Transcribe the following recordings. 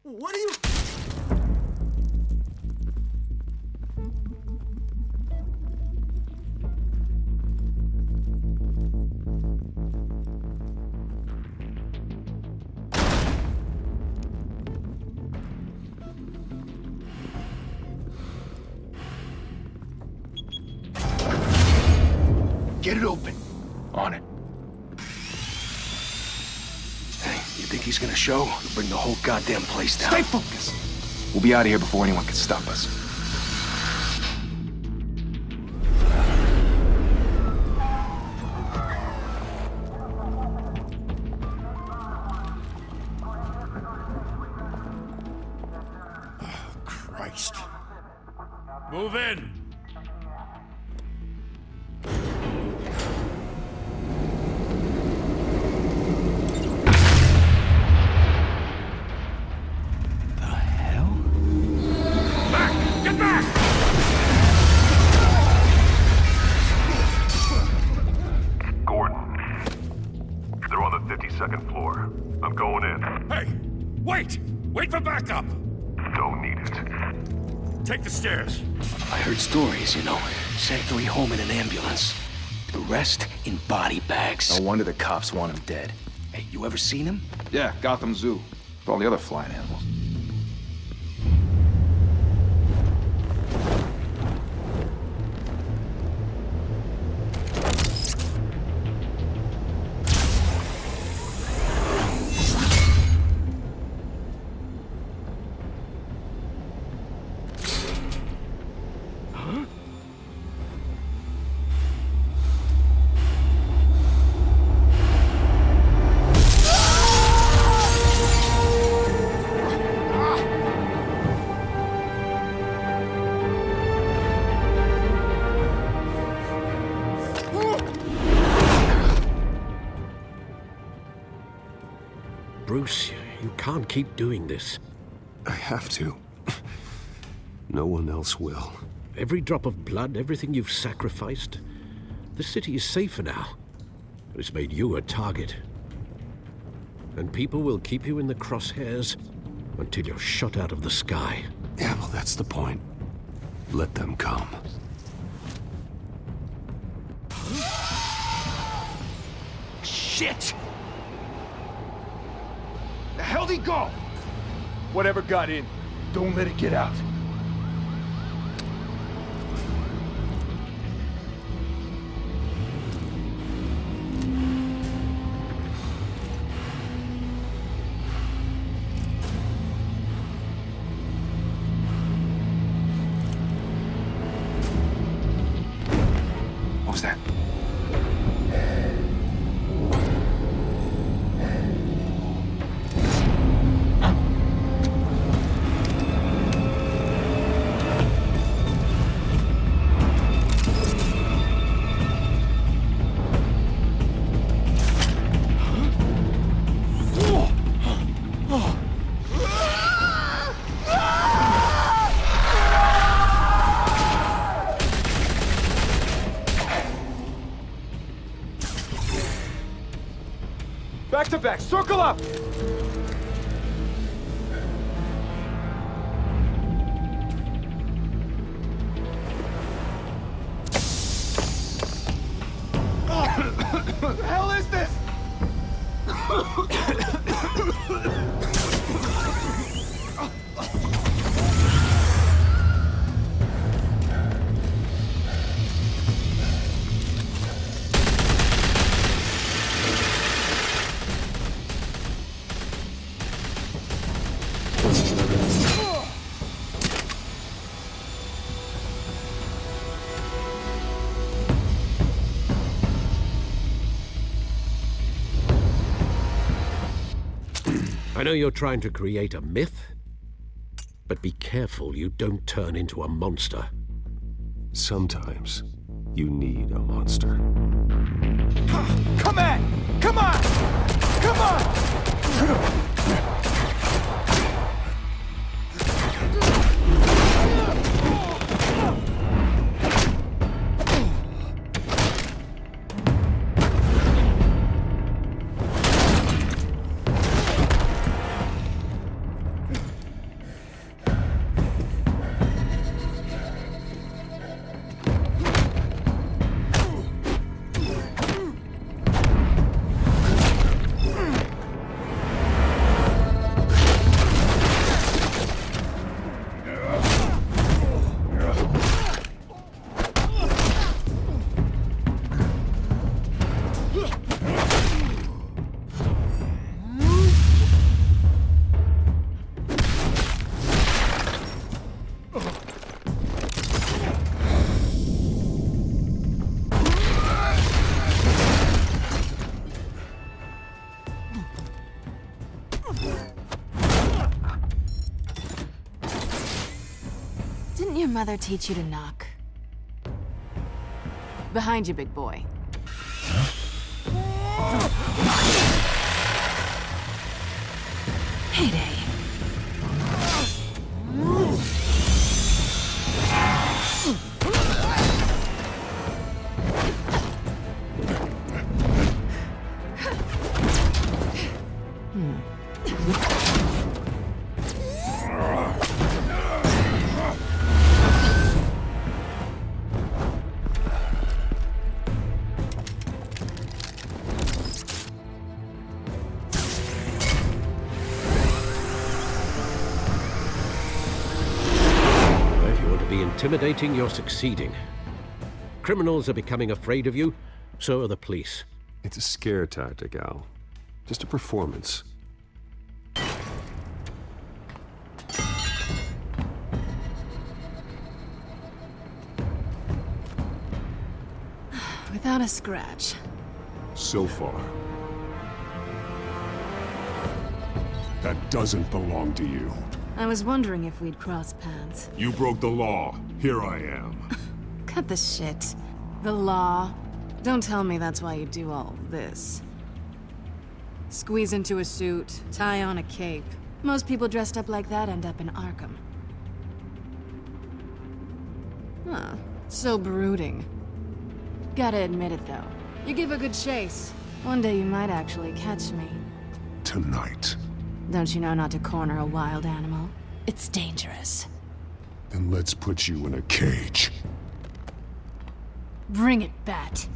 What are you... Get it open. On it. Hey, you think he's gonna show? He'll bring the whole goddamn place down. Stay focused. We'll be out of here before anyone can stop us. Oh, Christ. Move in! Second floor. I'm going in. Hey! Wait! Wait for backup! Don't need it. Take the stairs. I heard stories, you know. Sent 3 home in an ambulance. The rest in body bags. No wonder the cops want him dead. Hey, you ever seen him? Yeah, Gotham Zoo. With all the other flying animals. Bruce, you can't keep doing this. I have to. No one else will. Every drop of blood, everything you've sacrificed. The city is safer now, but it's made you a target. And people will keep you in the crosshairs until you're shot out of the sky. Yeah, well, that's the point. Let them come. Shit! The hell'd he go? Whatever got in, don't let it get out. What was that? Back to back, circle up! What the hell is this? I know you're trying to create a myth, but be careful you don't turn into a monster. Sometimes you need a monster. Come on! Come on! Come on! Didn't your mother teach you to knock? Behind you, big boy. Heyday. Intimidating, you're succeeding. Criminals are becoming afraid of you, so are the police. It's a scare tactic, Al. Just a performance. Without a scratch. So far. That doesn't belong to you. I was wondering if we'd cross paths. You broke the law. Here I am. Cut the shit. The law. Don't tell me that's why you do all this. Squeeze into a suit, tie on a cape. Most people dressed up like that end up in Arkham. Huh. So brooding. Gotta admit it, though. You give a good chase. One day you might actually catch me. Tonight. Don't you know not to corner a wild animal? It's dangerous. Then let's put you in a cage. Bring it, Bat.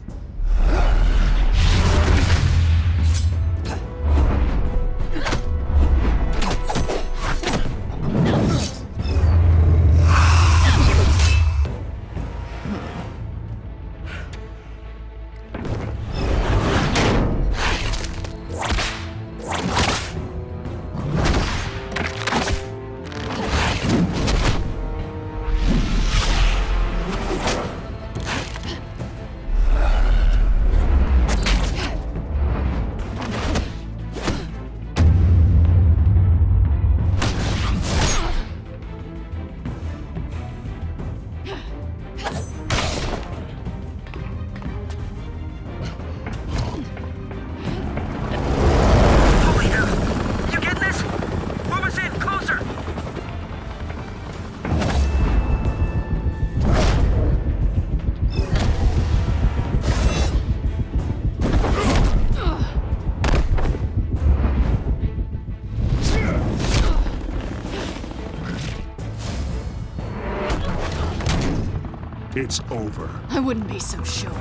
It's over. I wouldn't be so sure.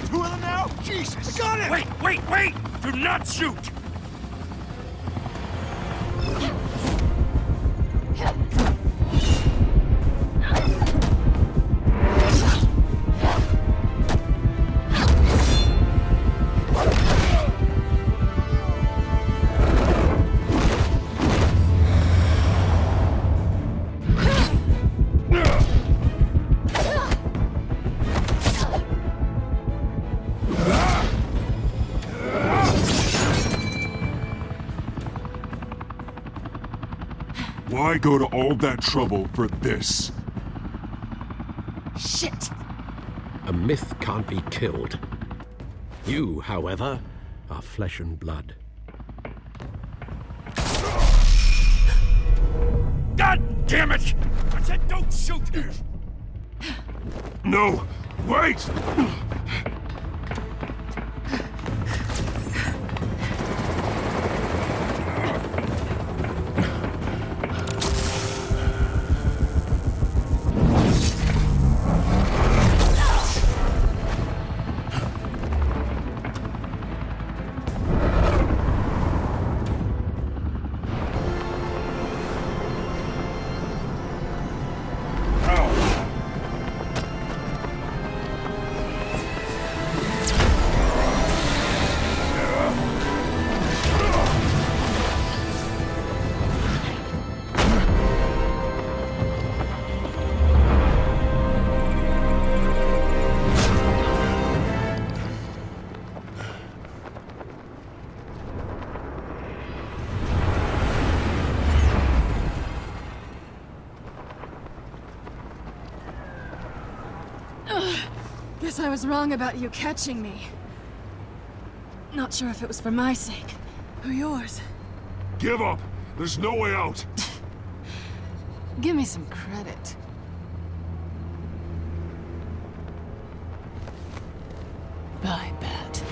Two of them now? Jesus! Got it! Wait! Do not shoot! Why go to all that trouble for this? Shit! A myth can't be killed. You, however, are flesh and blood. God damn it! I said don't shoot! No! Wait! Guess I was wrong about you catching me. Not sure if it was for my sake or yours. Give up! There's no way out! Give me some credit. Bye, Bat.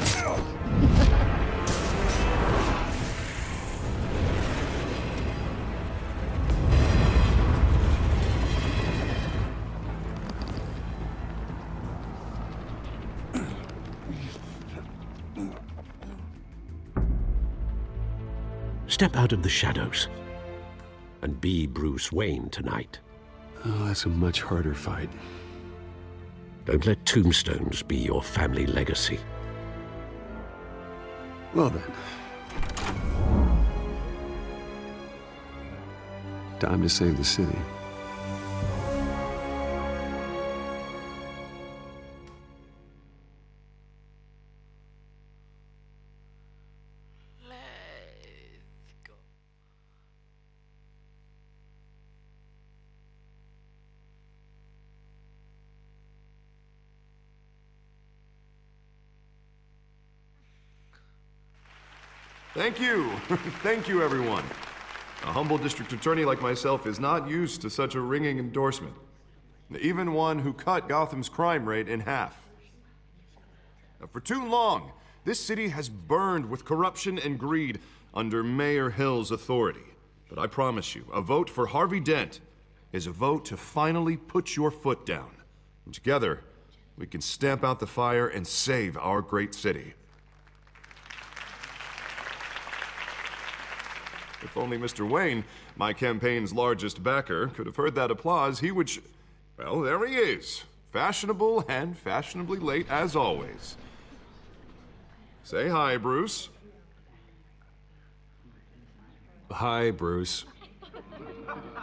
Step out of the shadows and be Bruce Wayne tonight. Oh, that's a much harder fight. Don't let tombstones be your family legacy. Well then. Time to save the city. Thank you. Thank you, everyone. A humble district attorney like myself is not used to such a ringing endorsement. Even one who cut Gotham's crime rate in half. For too long, this city has burned with corruption and greed under Mayor Hill's authority. But I promise you, a vote for Harvey Dent is a vote to finally put your foot down. And together, we can stamp out the fire and save our great city. If only Mr. Wayne, my campaign's largest backer, could have heard that applause, he would well, there he is. Fashionable and fashionably late as always. Say hi, Bruce. Hi, Bruce.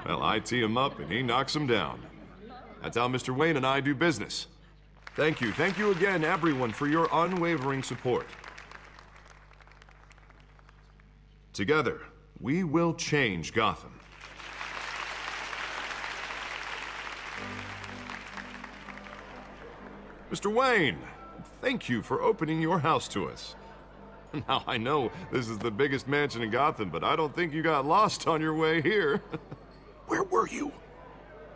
Well, I tee him up and he knocks him down. That's how Mr. Wayne and I do business. Thank you again, everyone, for your unwavering support. Together, we will change Gotham. Mr. Wayne, thank you for opening your house to us. Now, I know this is the biggest mansion in Gotham, but I don't think you got lost on your way here. Where were you?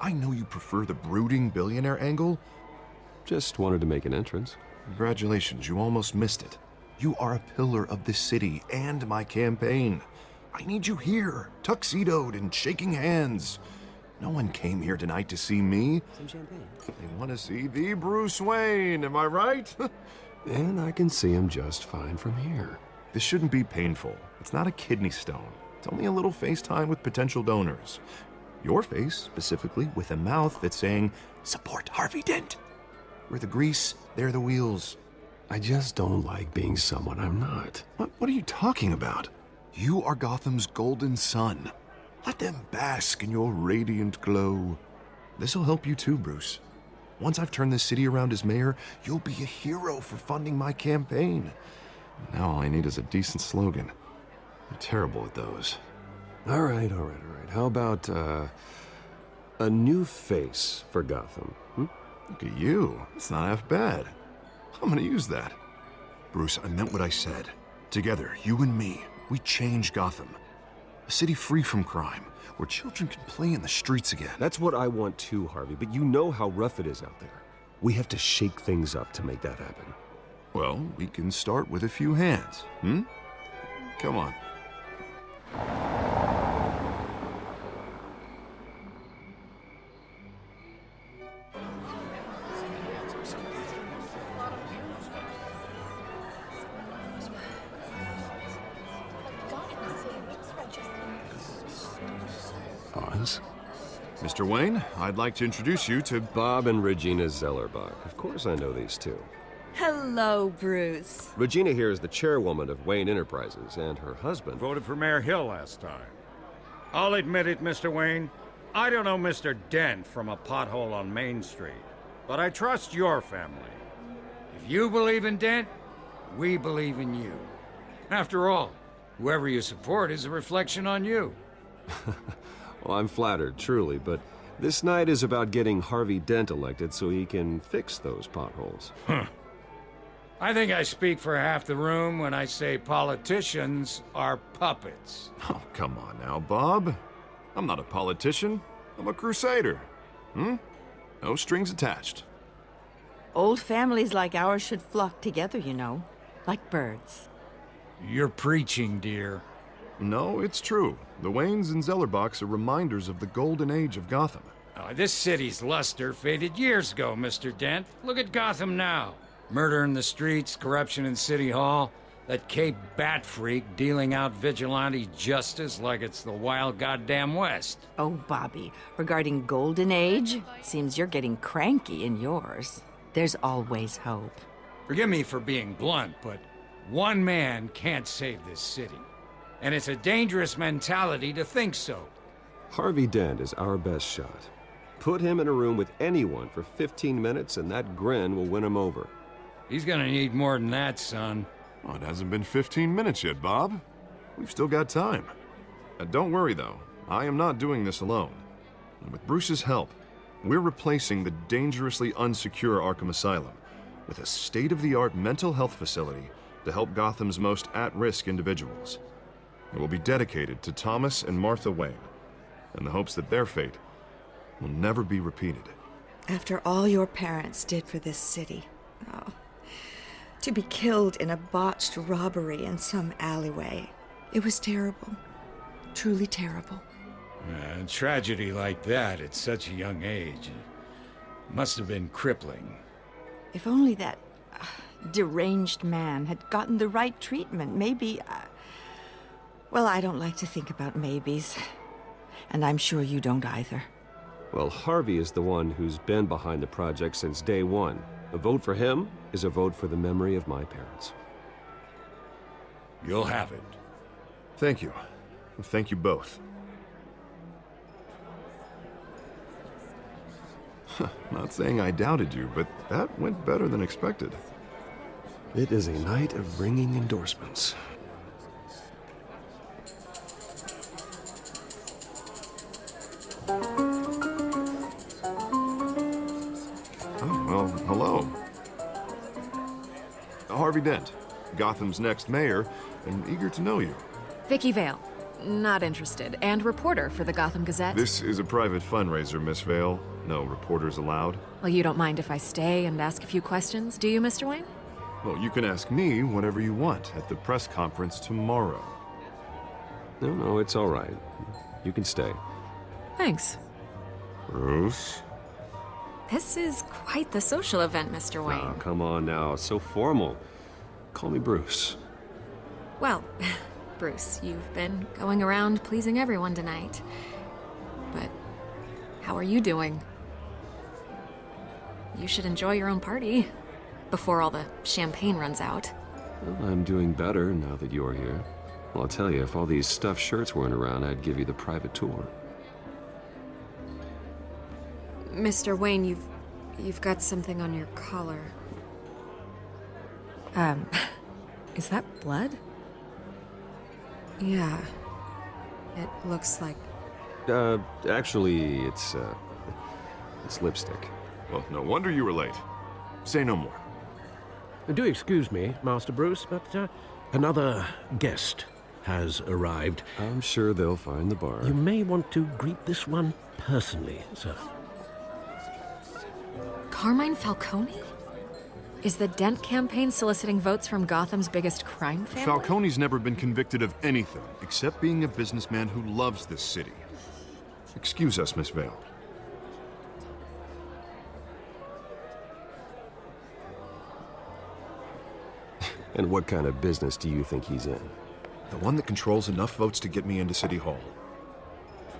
I know you prefer the brooding billionaire angle. Just wanted to make an entrance. Congratulations, you almost missed it. You are a pillar of this city and my campaign. I need you here, tuxedoed and shaking hands. No one came here tonight to see me. Some champagne. They want to see the Bruce Wayne, am I right? And I can see him just fine from here. This shouldn't be painful. It's not a kidney stone. It's only a little FaceTime with potential donors. Your face, specifically, with a mouth that's saying, support Harvey Dent. We're the grease, they're the wheels. I just don't like being someone I'm not. What are you talking about? You are Gotham's golden sun. Let them bask in your radiant glow. This'll help you too, Bruce. Once I've turned this city around as mayor, you'll be a hero for funding my campaign. Now all I need is a decent slogan. I'm terrible at those. All right. How about, a new face for Gotham? Look at you. It's not half bad. I'm gonna use that. Bruce, I meant what I said. Together, you and me, we change Gotham. A city free from crime, where children can play in the streets again. That's what I want too, Harvey, but you know how rough it is out there. We have to shake things up to make that happen. Well, we can start with a few hands, Come on. Oz? Mr. Wayne, I'd like to introduce you to Bob and Regina Zellerbach. Of course I know these two. Hello, Bruce. Regina here is the chairwoman of Wayne Enterprises, and her husband... Voted for Mayor Hill last time. I'll admit it, Mr. Wayne. I don't know Mr. Dent from a pothole on Main Street, but I trust your family. If you believe in Dent, we believe in you. After all, whoever you support is a reflection on you. Well, I'm flattered, truly, but This night is about getting Harvey Dent elected so he can fix those potholes. I think I speak for half the room when I say politicians are puppets. Oh, come on now, Bob. I'm not a politician. I'm a crusader. No strings attached. Old families like ours should flock together, you know, like birds. You're preaching, dear. No, it's true. The Waynes and Zellerbachs are reminders of the golden age of Gotham. Oh, this city's luster faded years ago, Mr. Dent. Look at Gotham now. Murder in the streets, corruption in City Hall, that Cape Bat freak dealing out vigilante justice like it's the wild goddamn West. Oh, Bobby, regarding Golden Age, seems you're getting cranky in yours. There's always hope. Forgive me for being blunt, but one man can't save this city. And it's a dangerous mentality to think so. Harvey Dent is our best shot. Put him in a room with anyone for 15 minutes and that grin will win him over. He's gonna need more than that, son. Oh, it hasn't been 15 minutes yet, Bob. We've still got time. Don't worry, though. I am not doing this alone. And with Bruce's help, we're replacing the dangerously unsecure Arkham Asylum with a state-of-the-art mental health facility to help Gotham's most at-risk individuals. It will be dedicated to Thomas and Martha Wayne, in the hopes that their fate will never be repeated. After all your parents did for this city, to be killed in a botched robbery in some alleyway, it was terrible. Truly terrible. A tragedy like that at such a young age must have been crippling. If only that deranged man had gotten the right treatment, maybe... Well, I don't like to think about maybes. And I'm sure you don't either. Well, Harvey is the one who's been behind the project since day one. A vote for him is a vote for the memory of my parents. You'll have it. Thank you. Thank you both. Not saying I doubted you, but that went better than expected. It is a night of ringing endorsements. Well, hello. Harvey Dent, Gotham's next mayor, and eager to know you. Vicky Vale, not interested, and reporter for the Gotham Gazette. This is a private fundraiser, Miss Vale. No reporters allowed. Well, you don't mind if I stay and ask a few questions, do you, Mr. Wayne? Well, you can ask me whatever you want at the press conference tomorrow. No, it's all right. You can stay. Thanks. Bruce? This is quite the social event, Mr. Wayne. Oh, come on now. It's so formal. Call me Bruce. Well, Bruce, you've been going around pleasing everyone tonight. But how are you doing? You should enjoy your own party before all the champagne runs out. Well, I'm doing better now that you're here. Well, I'll tell you, if all these stuffed shirts weren't around, I'd give you the private tour. Mr. Wayne, you've got something on your collar. Is that blood? Yeah. It looks like... Actually, it's lipstick. Well, no wonder you were late. Say no more. Do excuse me, Master Bruce, but another guest has arrived. I'm sure they'll find the bar. You may want to greet this one personally, sir. Carmine Falcone? Is the Dent campaign soliciting votes from Gotham's biggest crime family? Falcone's never been convicted of anything except being a businessman who loves this city. Excuse us, Miss Vale. And what kind of business do you think he's in? The one that controls enough votes to get me into City Hall.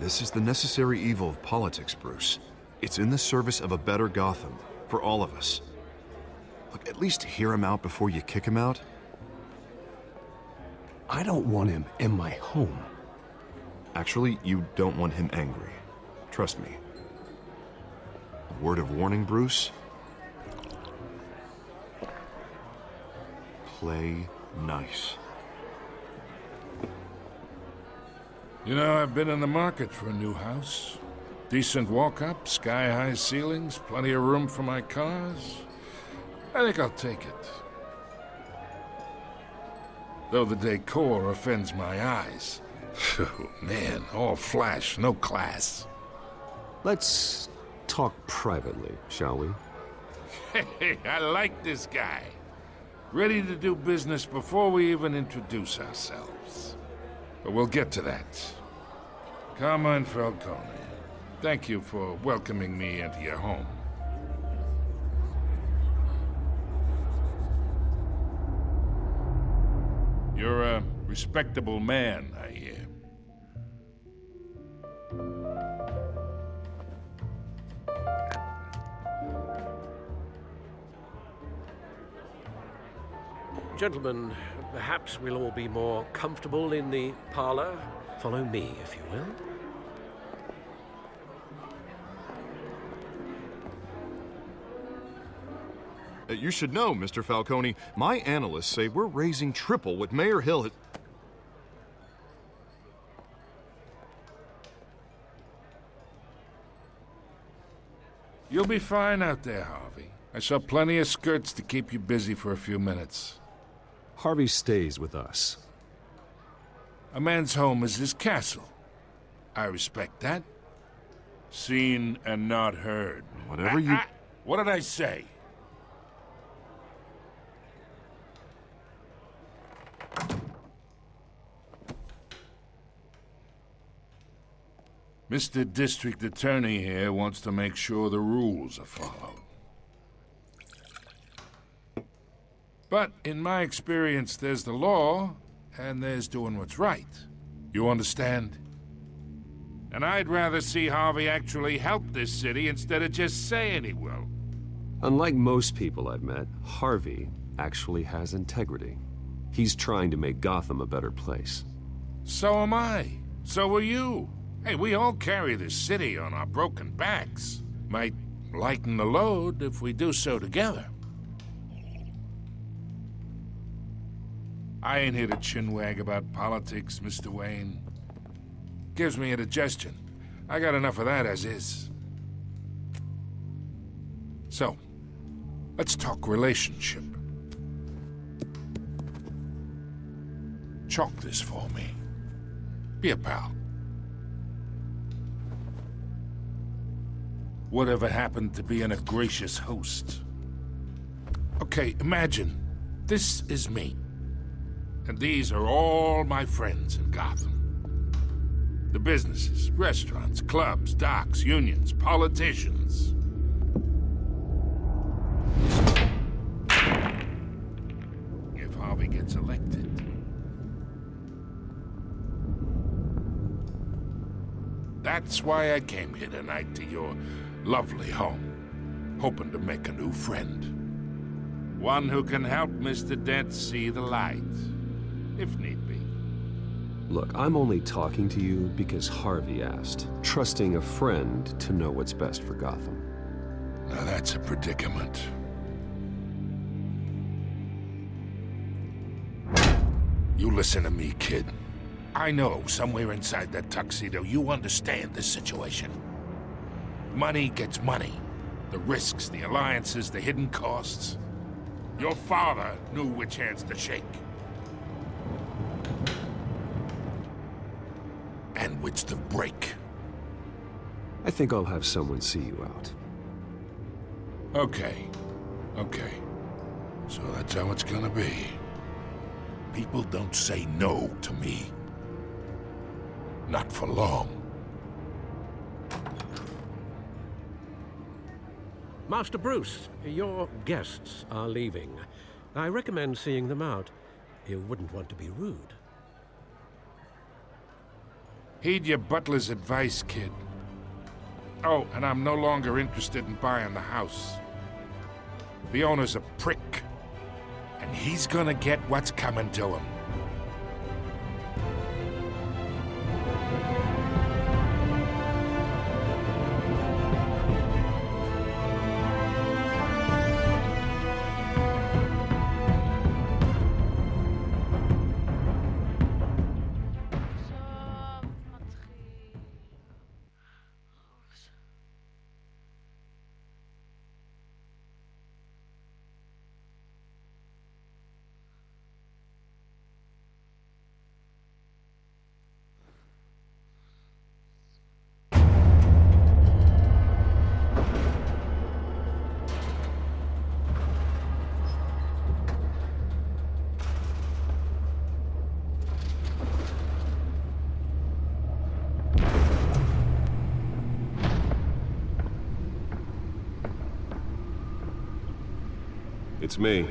This is the necessary evil of politics, Bruce. It's in the service of a better Gotham, for all of us. Look, at least hear him out before you kick him out. I don't want him in my home. Actually, you don't want him angry. Trust me. A word of warning, Bruce. Play nice. You know, I've been in the market for a new house. Decent walk-up, sky-high ceilings, plenty of room for my cars. I think I'll take it. Though the decor offends my eyes. Oh, man, all flash, no class. Let's talk privately, shall we? Hey, I like this guy. Ready to do business before we even introduce ourselves. But we'll get to that. Carmine Falcone, thank you for welcoming me into your home. You're a respectable man, I hear. Gentlemen, perhaps we'll all be more comfortable in the parlor. Follow me, if you will. You should know, Mr. Falcone, my analysts say we're raising triple what Mayor Hill had... You'll be fine out there, Harvey. I saw plenty of skirts to keep you busy for a few minutes. Harvey stays with us. A man's home is his castle. I respect that. Seen and not heard. Whatever you... What did I say? Mr. District Attorney here wants to make sure the rules are followed. But in my experience, there's the law, and there's doing what's right. You understand? And I'd rather see Harvey actually help this city instead of just saying he will. Unlike most people I've met, Harvey actually has integrity. He's trying to make Gotham a better place. So am I. So are you. Hey, we all carry this city on our broken backs. Might lighten the load if we do so together. I ain't here to chinwag about politics, Mr. Wayne. Gives me indigestion. I got enough of that as is. So, let's talk relationship. Chalk this for me. Be a pal. Whatever happened to being a gracious host? Okay, imagine, this is me. And these are all my friends in Gotham. The businesses, restaurants, clubs, docks, unions, politicians. If Harvey gets elected. That's why I came here tonight to your lovely home, hoping to make a new friend. One who can help Mr. Dent see the light, if need be. Look, I'm only talking to you because Harvey asked, trusting a friend to know what's best for Gotham. Now that's a predicament. You listen to me, kid. I know somewhere inside that tuxedo you understand this situation. Money gets money. The risks, the alliances, the hidden costs. Your father knew which hands to shake. And which to break. I think I'll have someone see you out. Okay. So that's how it's gonna be. People don't say no to me. Not for long. Master Bruce, your guests are leaving. I recommend seeing them out. You wouldn't want to be rude. Heed your butler's advice, kid. Oh, and I'm no longer interested in buying the house. The owner's a prick. And he's gonna get what's coming to him. It's me.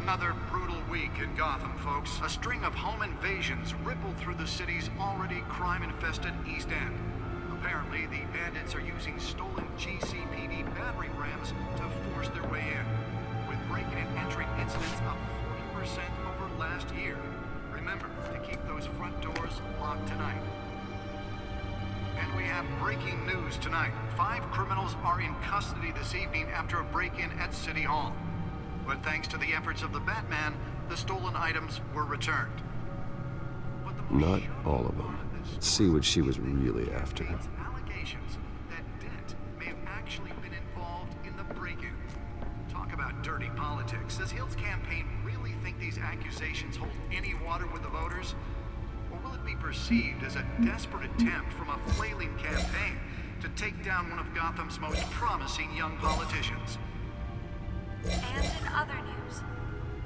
Another brutal week in Gotham, folks. A string of home invasions rippled through the city's already crime-infested East End. Apparently, the bandits are using stolen GCPD battering rams to force their way in, with breaking and entering incidents up 40% over last year. Remember to keep those front doors locked tonight. And we have breaking news tonight. 5 criminals are in custody this evening after a break-in at City Hall. But thanks to the efforts of the Batman, the stolen items were returned. Not all of them. Let's see what she was really after. Allegations that Dent may have actually been involved in the break-in. Talk about dirty politics. Does Hill's campaign really think these accusations hold any water with the voters? Or will it be perceived as a desperate attempt from a flailing campaign to take down one of Gotham's most promising young politicians? And in other news,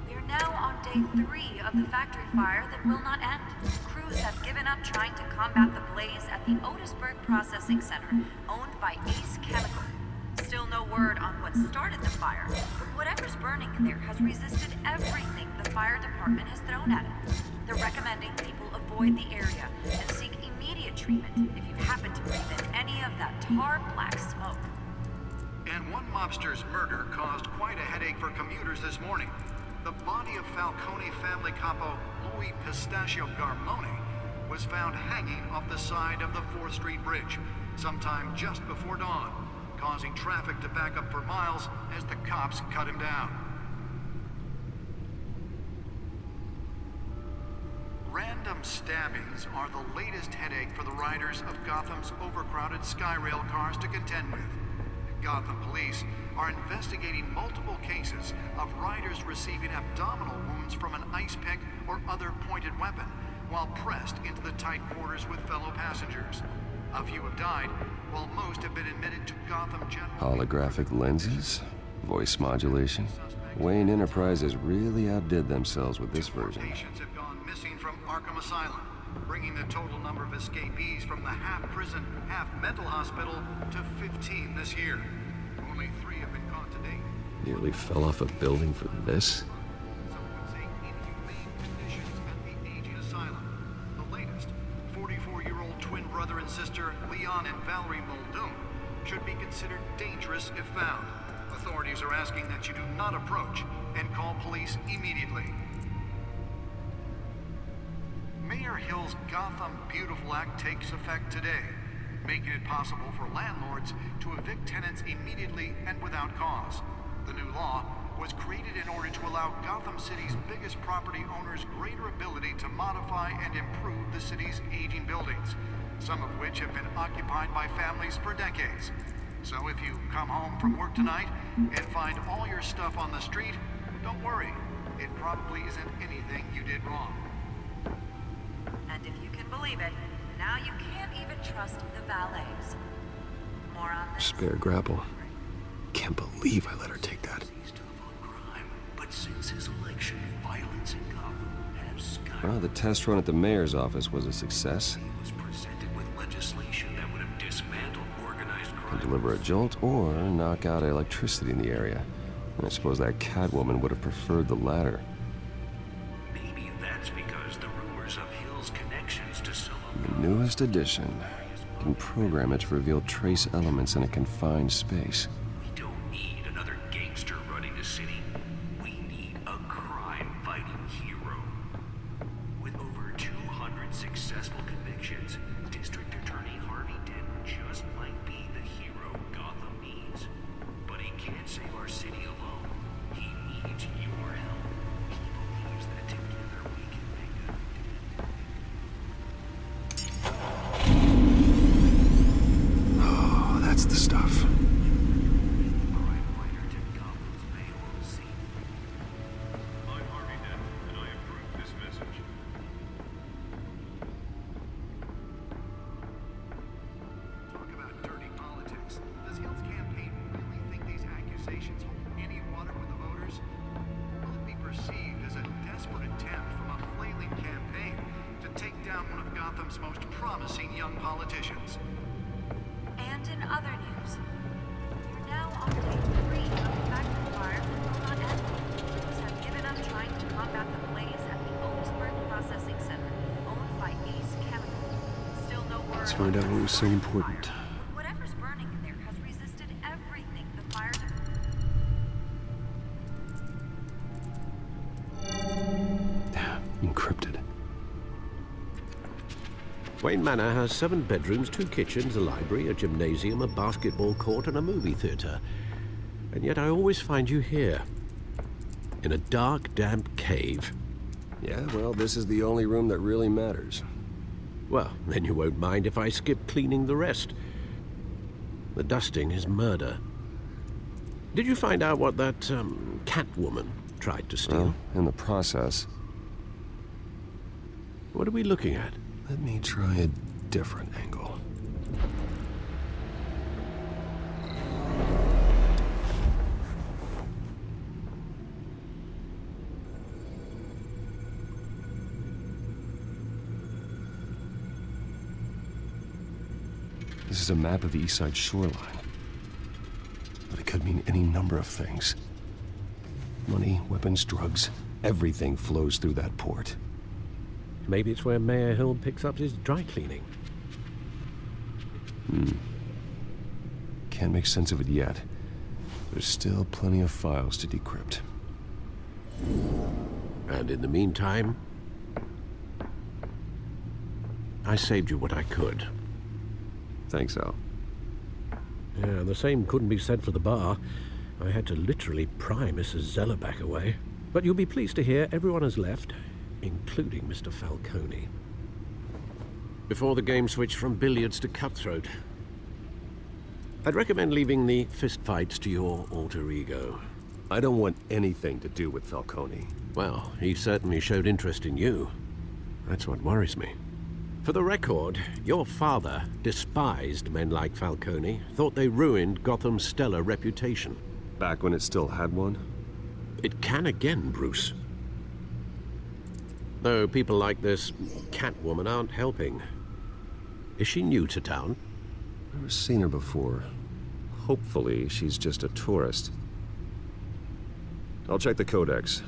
we are now on day 3 of the factory fire that will not end. Crews have given up trying to combat the blaze at the Otisburg Processing Center, owned by Ace Chemical. Still no word on what started the fire, but whatever's burning in there has resisted everything the fire department has thrown at it. They're recommending people avoid the area and seek immediate treatment if you happen to breathe in any of that tar-black smoke. And one mobster's murder caused quite a headache for commuters this morning. The body of Falcone family capo Louis Pistachio Garmone was found hanging off the side of the 4th Street Bridge sometime just before dawn, causing traffic to back up for miles as the cops cut him down. Random stabbings are the latest headache for the riders of Gotham's overcrowded Skyrail cars to contend with. Gotham police are investigating multiple cases of riders receiving abdominal wounds from an ice pick or other pointed weapon while pressed into the tight quarters with fellow passengers. A few have died, while most have been admitted to Gotham General... Holographic lenses? Voice modulation? Wayne Enterprises really outdid themselves with this version. Patients have gone missing from Arkham Asylum, bringing the total number of escapees from the half-prison, half-mental hospital to 15 this year. Only 3 have been caught to date. Nearly fell off a building for this? Some would say inhumane conditions at the aging asylum. The latest, 44-year-old twin brother and sister Leon and Valerie Muldoon should be considered dangerous if found. Authorities are asking that you do not approach and call police immediately. Mayor Hill's Gotham Beautiful Act takes effect today, making it possible for landlords to evict tenants immediately and without cause. The new law was created in order to allow Gotham City's biggest property owners greater ability to modify and improve the city's aging buildings, some of which have been occupied by families for decades. So if you come home from work tonight and find all your stuff on the street, don't worry. It probably isn't anything you did wrong. And if you can believe it, now you can't even trust the valets. More on this. Spare grapple. Can't believe I let her take that. But since his election, violence in Gotham has skyrocketed. Well, the test run at the mayor's office was a success. He was presented with legislation that would have dismantled organized crime. Can deliver a jolt or knock out electricity in the area. And I suppose that Catwoman would have preferred the latter. Maybe that's because the rumors of Hill's connections to some of The newest edition can program it to reveal trace elements in a confined space. We don't need another gangster running the city. We need a crime-fighting hero. With over 200 successful convictions, District Attorney Harvey Dent just might be the hero Gotham needs. But he can't save our city alone. He needs your help. He believes that together we can make a Oh, that's the stuff. crime fighter to Gotham's Bay will see. promising young politicians. And in other news, you're now on day 3 of the factory fire that will not end. Crews have given up trying to combat the blaze at the Otisburg Processing Center, owned by Ace Chemical. Still no word. Let's find out what was so important. Whatever's burning in there has resisted everything the fire. Encrypted. Wayne Manor has 7 bedrooms, 2 kitchens, a library, a gymnasium, a basketball court, and a movie theater. And yet I always find you here. In a dark, damp cave. Yeah, well, this is the only room that really matters. Well, then you won't mind if I skip cleaning the rest. The dusting is murder. Did you find out what that, cat woman tried to steal? Well, in the process. What are we looking at? Let me try a different angle. This is a map of the East Side shoreline. But it could mean any number of things. Money, weapons, drugs, everything flows through that port. Maybe it's where Mayor Hill picks up his dry cleaning. Can't make sense of it yet. There's still plenty of files to decrypt. And in the meantime, I saved you what I could. Thanks, Al. Yeah, the same couldn't be said for the bar. I had to literally pry Mrs. Zellerback away. But you'll be pleased to hear everyone has left, including Mr. Falcone. Before the game switched from billiards to cutthroat. I'd recommend leaving the fistfights to your alter ego. I don't want anything to do with Falcone. Well, he certainly showed interest in you. That's what worries me. For the record, your father despised men like Falcone, thought they ruined Gotham's stellar reputation. Back when it still had one? It can again, Bruce. Though people like this Catwoman aren't helping. Is she new to town? Never seen her before. Hopefully, she's just a tourist. I'll check the codex.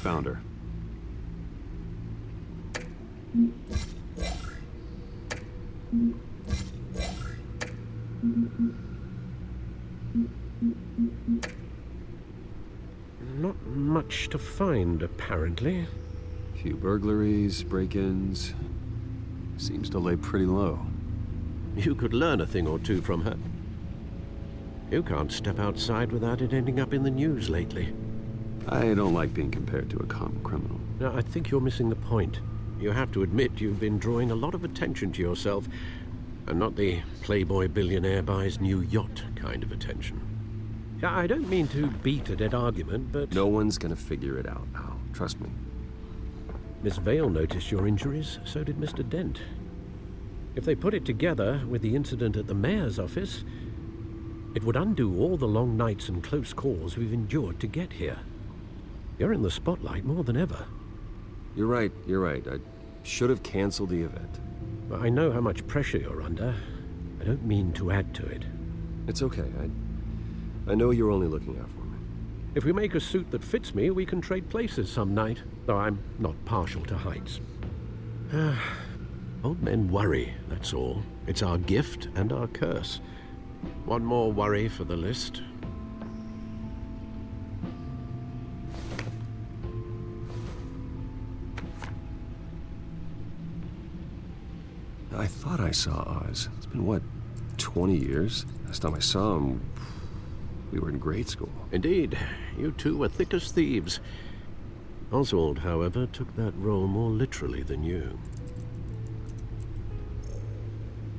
Found her. Not much to find, apparently. Few burglaries, break-ins. Seems to lay pretty low. You could learn a thing or two from her. You can't step outside without it ending up in the news lately. I don't like being compared to a common criminal. No, I think you're missing the point. You have to admit you've been drawing a lot of attention to yourself, and not the playboy billionaire buys new yacht kind of attention. Yeah, I don't mean to beat a dead argument, but... No one's gonna figure it out, Al. Trust me. Miss Vale noticed your injuries, so did Mr. Dent. If they put it together with the incident at the mayor's office, it would undo all the long nights and close calls we've endured to get here. You're in the spotlight more than ever. You're right. I should have canceled the event. I know how much pressure you're under. I don't mean to add to it. It's okay. I know you're only looking out for me. If we make a suit that fits me, we can trade places some night, though I'm not partial to heights. Old men worry, that's all. It's our gift and our curse. One more worry for the list. I thought I saw Oz. It's been, what, 20 years? Last time I saw him, we were in grade school. Indeed, you two were thick as thieves. Oswald, however, took that role more literally than you.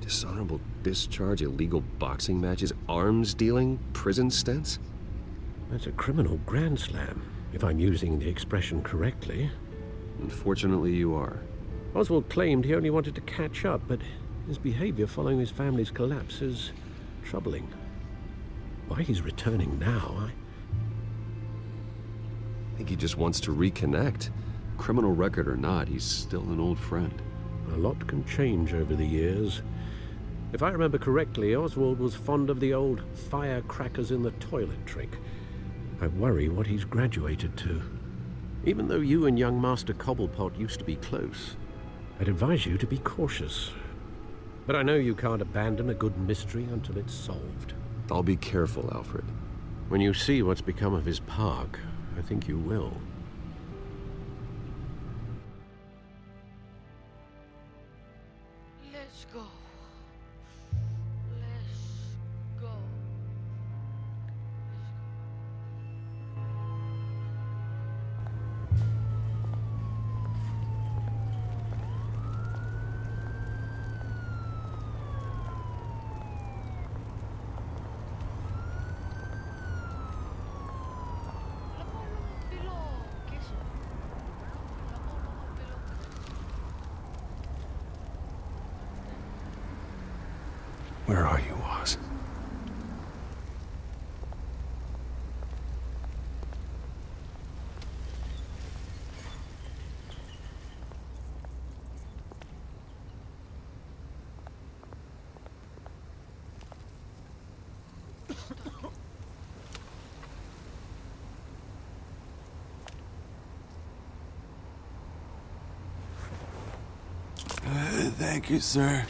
Dishonorable discharge, illegal boxing matches, arms dealing, prison stints? That's a criminal grand slam, if I'm using the expression correctly. Unfortunately, you are. Oswald claimed he only wanted to catch up, but his behavior following his family's collapse is troubling. Why he's returning now, I think he just wants to reconnect. Criminal record or not, he's still an old friend. A lot can change over the years. If I remember correctly, Oswald was fond of the old firecrackers in the toilet trick. I worry what he's graduated to. Even though you and young Master Cobblepot used to be close, I'd advise you to be cautious. But I know you can't abandon a good mystery until it's solved. I'll be careful, Alfred. When you see what's become of his park, I think you will. Let's go. Let's go. Where are you, Oz? Thank you, sir.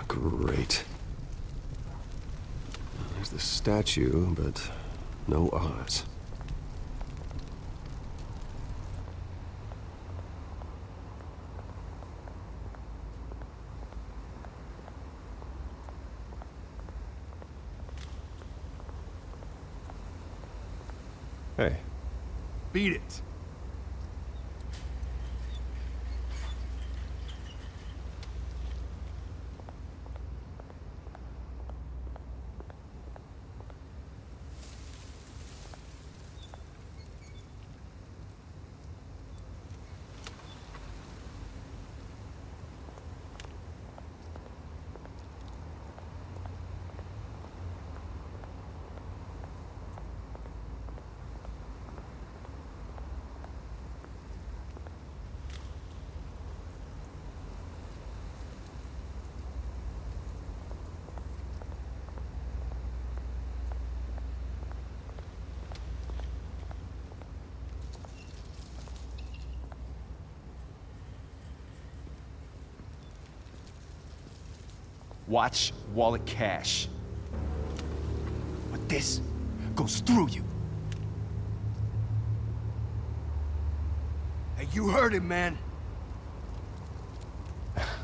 Great. There's the statue, but no Oz. Hey. Beat it. Watch wallet cash. But this goes through you. Hey, you heard him, man.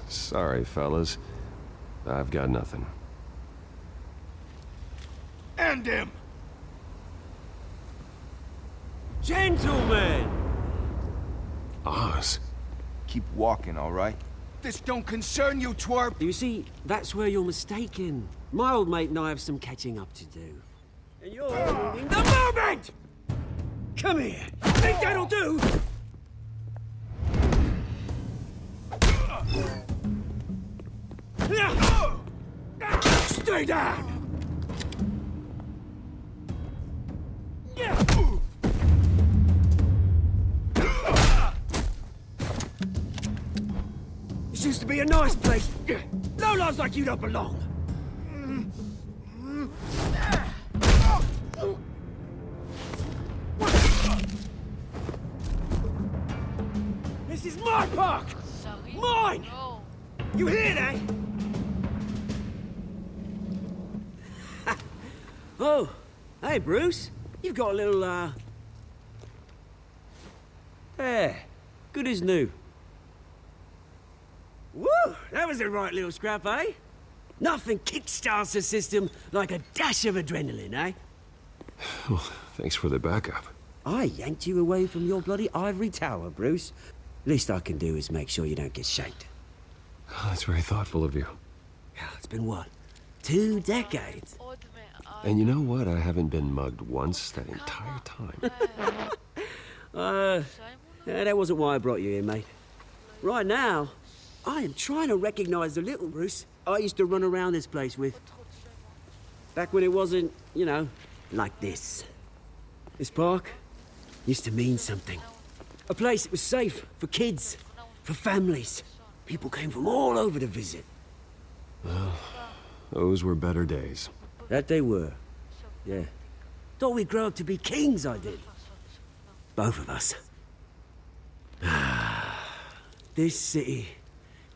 Sorry, fellas. I've got nothing. End him! Gentlemen! Oz. Keep walking, all right? This don't concern you, twerp! You see, that's where you're mistaken. My old mate and I have some catching up to do. And you're ruining the moment! Come here! Think that'll do? Stay down! This used to be a nice place. Lowlifes like you don't belong. This is my park! Mine! You hear that? Oh, hey, Bruce. You've got a little, There. Good as new. Woo! That was a right little scrap, eh? Nothing kickstarts the system like a dash of adrenaline, eh? Well, thanks for the backup. I yanked you away from your bloody ivory tower, Bruce. Least I can do is make sure you don't get shanked. Oh, that's very thoughtful of you. Yeah, it's been what? 2 decades? And you know what? I haven't been mugged once that entire time. Yeah, that wasn't why I brought you here, mate. Right now, I am trying to recognize the little Bruce I used to run around this place with. Back when it wasn't, you know, like this. This park used to mean something. A place that was safe for kids, for families. People came from all over to visit. Well, those were better days. That they were. Yeah. Thought we'd grow up to be kings, I did. Both of us. This city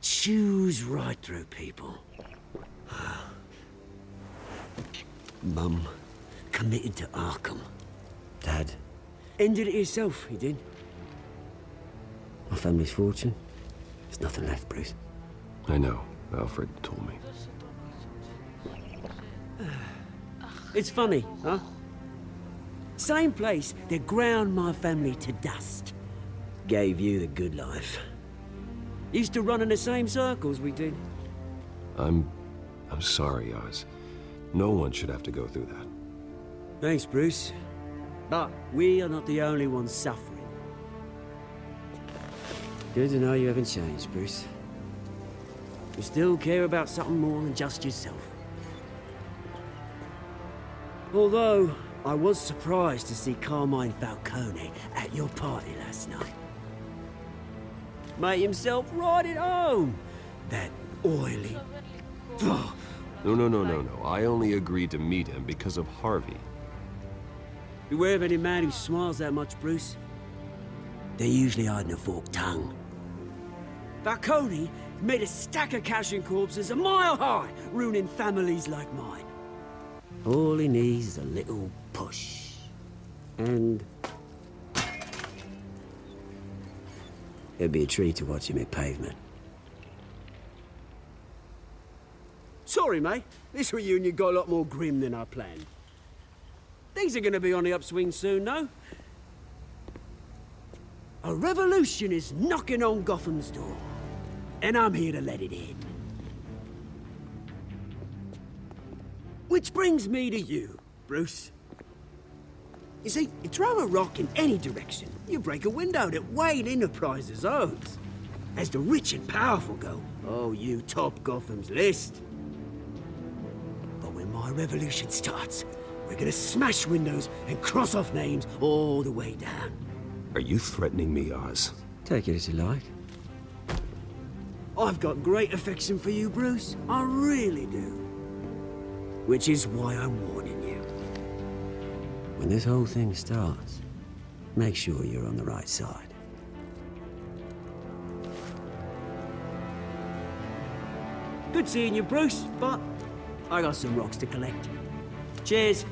chews right through people. Mum committed to Arkham. Dad ended it himself, he did. My family's fortune. There's nothing left, Bruce. I know. Alfred told me. It's funny, huh? Same place that ground my family to dust. Gave you the good life. Used to run in the same circles we did. I'm sorry, Oz. No one should have to go through that. Thanks, Bruce. But we are not the only ones suffering. Good to know you haven't changed, Bruce. You still care about something more than just yourself. Although, I was surprised to see Carmine Falcone at your party last night. Made himself right at home. That oily... No. I only agreed to meet him because of Harvey. Beware of any man who smiles that much, Bruce. They're usually hiding a forked tongue. Falcone made a stack of cash and corpses a mile high, ruining families like mine. All he needs is a little push. And... it'd be a treat to watch him hit pavement. Sorry, mate. This reunion got a lot more grim than I planned. Things are gonna be on the upswing soon, though. A revolution is knocking on Gotham's door. And I'm here to let it in. Which brings me to you, Bruce. You see, you throw a rock in any direction, you break a window that Wayne Enterprises owns. As the rich and powerful go, oh, you top Gotham's list. But when my revolution starts, we're gonna smash windows and cross off names all the way down. Are you threatening me, Oz? Take it as you like. I've got great affection for you, Bruce. I really do. Which is why I'm warning you. When this whole thing starts, make sure you're on the right side. Good seeing you, Bruce, but I got some rocks to collect. Cheers.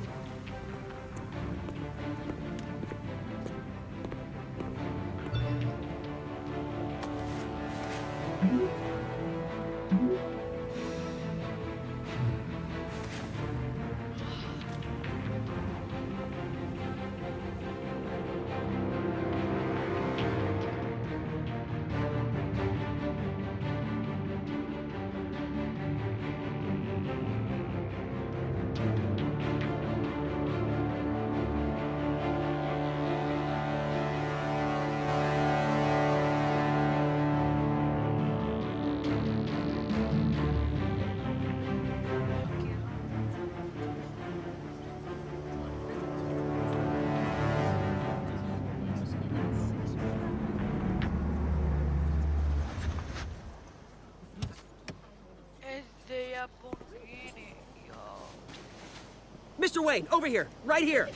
Mr. Wayne, over here, right here.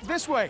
This way.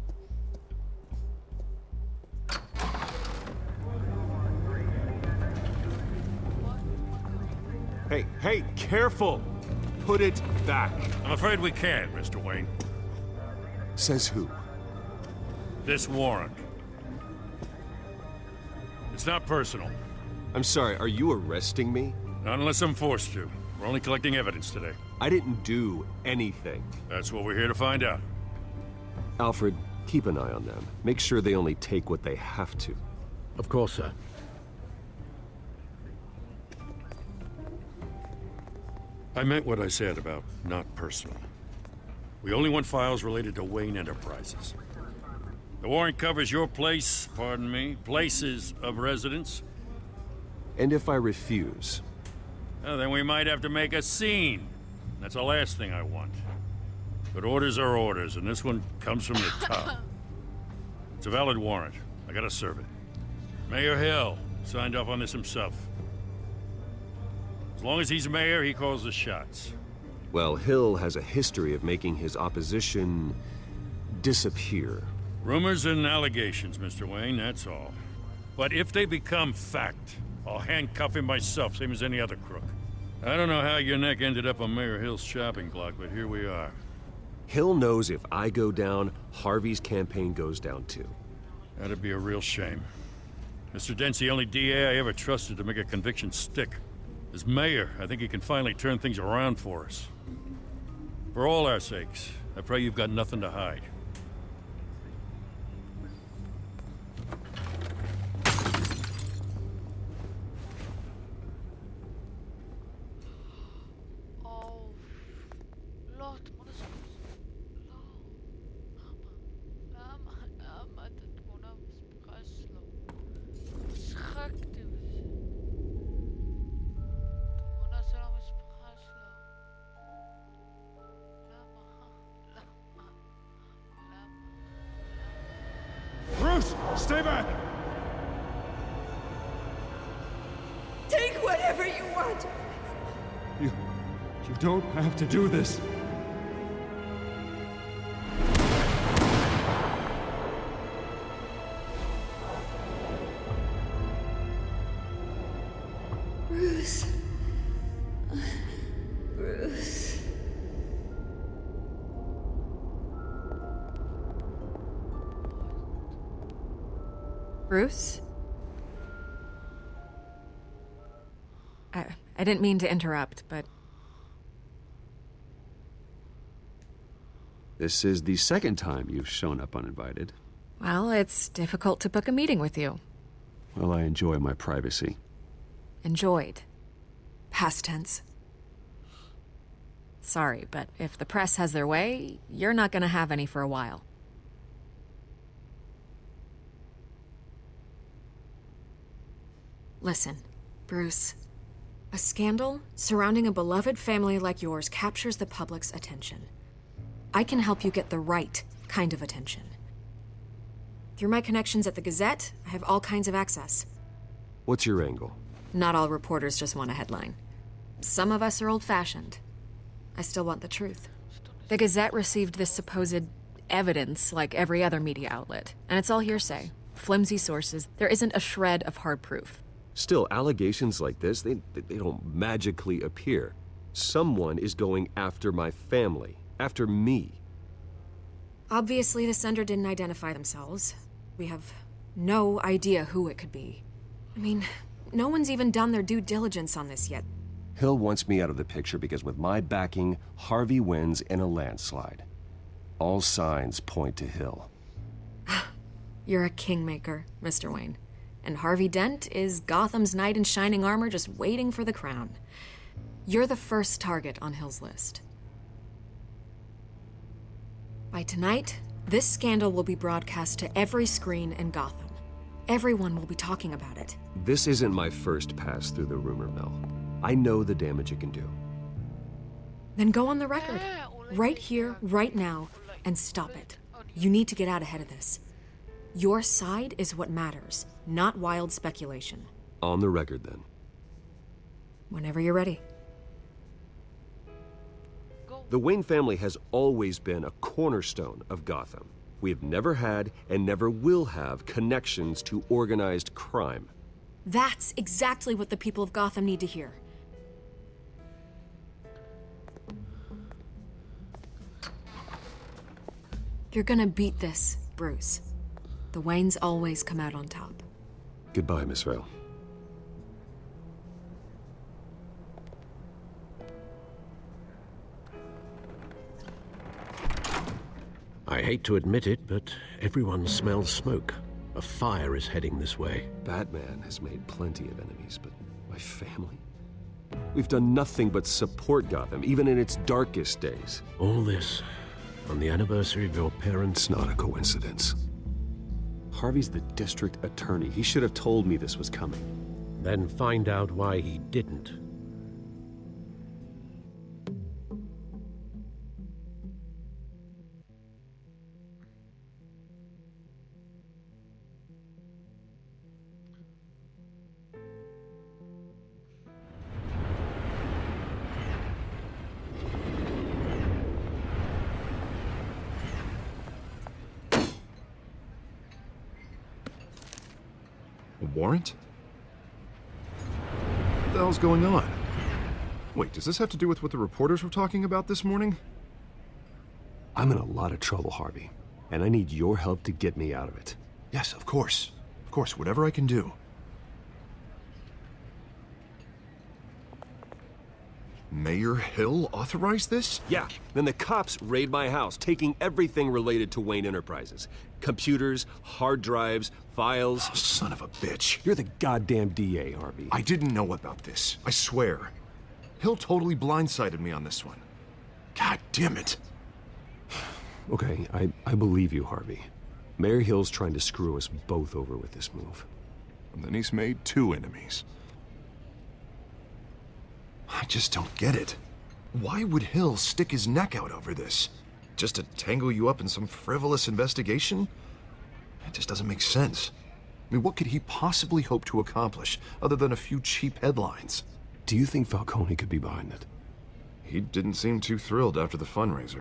Hey, careful! Put it back. I'm afraid we can't, Mr. Wayne. Says who? This warrant. It's not personal. I'm sorry, are you arresting me? Not unless I'm forced to. We're only collecting evidence today. I didn't do anything. That's what we're here to find out. Alfred, keep an eye on them. Make sure they only take what they have to. Of course, sir. I meant what I said about not personal. We only want files related to Wayne Enterprises. The warrant covers your place, pardon me, places of residence. And if I refuse? Well, then we might have to make a scene. That's the last thing I want. But orders are orders, and this one comes from the top. It's a valid warrant. I gotta serve it. Mayor Hill signed off on this himself. As long as he's mayor, he calls the shots. Well, Hill has a history of making his opposition disappear. Rumors and allegations, Mr. Wayne, that's all. But if they become fact, I'll handcuff him myself, same as any other crook. I don't know how your neck ended up on Mayor Hill's shopping block, but here we are. Hill knows if I go down, Harvey's campaign goes down too. That'd be a real shame. Mr. Dent's the only DA I ever trusted to make a conviction stick. As mayor, I think he can finally turn things around for us. For all our sakes, I pray you've got nothing to hide. Bruce, stay back! Take whatever you want. You don't have to do this. Bruce. Bruce. Bruce? I didn't mean to interrupt, but... This is the second time you've shown up uninvited. Well, it's difficult to book a meeting with you. Well, I enjoy my privacy. Enjoyed. Past tense. Sorry, but if the press has their way, you're not gonna have any for a while. Listen, Bruce. A scandal surrounding a beloved family like yours captures the public's attention. I can help you get the right kind of attention. Through my connections at the Gazette, I have all kinds of access. What's your angle? Not all reporters just want a headline. Some of us are old-fashioned. I still want the truth. The Gazette received this supposed evidence like every other media outlet, and it's all hearsay. Flimsy sources. There isn't a shred of hard proof. Still, allegations like this, they don't magically appear. Someone is going after my family, after me. Obviously, the sender didn't identify themselves. We have no idea who it could be. I mean, no one's even done their due diligence on this yet. Hill wants me out of the picture because with my backing, Harvey wins in a landslide. All signs point to Hill. You're a kingmaker, Mr. Wayne. And Harvey Dent is Gotham's knight in shining armor just waiting for the crown. You're the first target on Hill's list. By tonight, this scandal will be broadcast to every screen in Gotham. Everyone will be talking about it. This isn't my first pass through the rumor mill. I know the damage it can do. Then go on the record. Right here, right now, and stop it. You need to get out ahead of this. Your side is what matters, not wild speculation. On the record, then. Whenever you're ready. The Wayne family has always been a cornerstone of Gotham. We have never had and never will have connections to organized crime. That's exactly what the people of Gotham need to hear. You're gonna beat this, Bruce. The Waynes always come out on top. Goodbye, Miss Vale. I hate to admit it, but everyone smells smoke. A fire is heading this way. Batman has made plenty of enemies, but my family? We've done nothing but support Gotham, even in its darkest days. All this on the anniversary of your parents' It's not a coincidence. Harvey's the district attorney. He should have told me this was coming. Then find out why he didn't. A warrant? What the hell's going on? Wait, does this have to do with what the reporters were talking about this morning? I'm in a lot of trouble, Harvey, and I need your help to get me out of it. Yes, of course. Of course, whatever I can do. Mayor Hill authorized this? Yeah, then the cops raid my house, taking everything related to Wayne Enterprises. Computers, hard drives, files. Oh, son of a bitch. You're the goddamn DA, Harvey. I didn't know about this. I swear. Hill totally blindsided me on this one. God damn it. Okay, I believe you, Harvey. Mayor Hill's trying to screw us both over with this move. And then he's made 2 enemies. I just don't get it. Why would Hill stick his neck out over this? Just to tangle you up in some frivolous investigation? It just doesn't make sense. I mean, what could he possibly hope to accomplish other than a few cheap headlines? Do you think Falcone could be behind it? He didn't seem too thrilled after the fundraiser.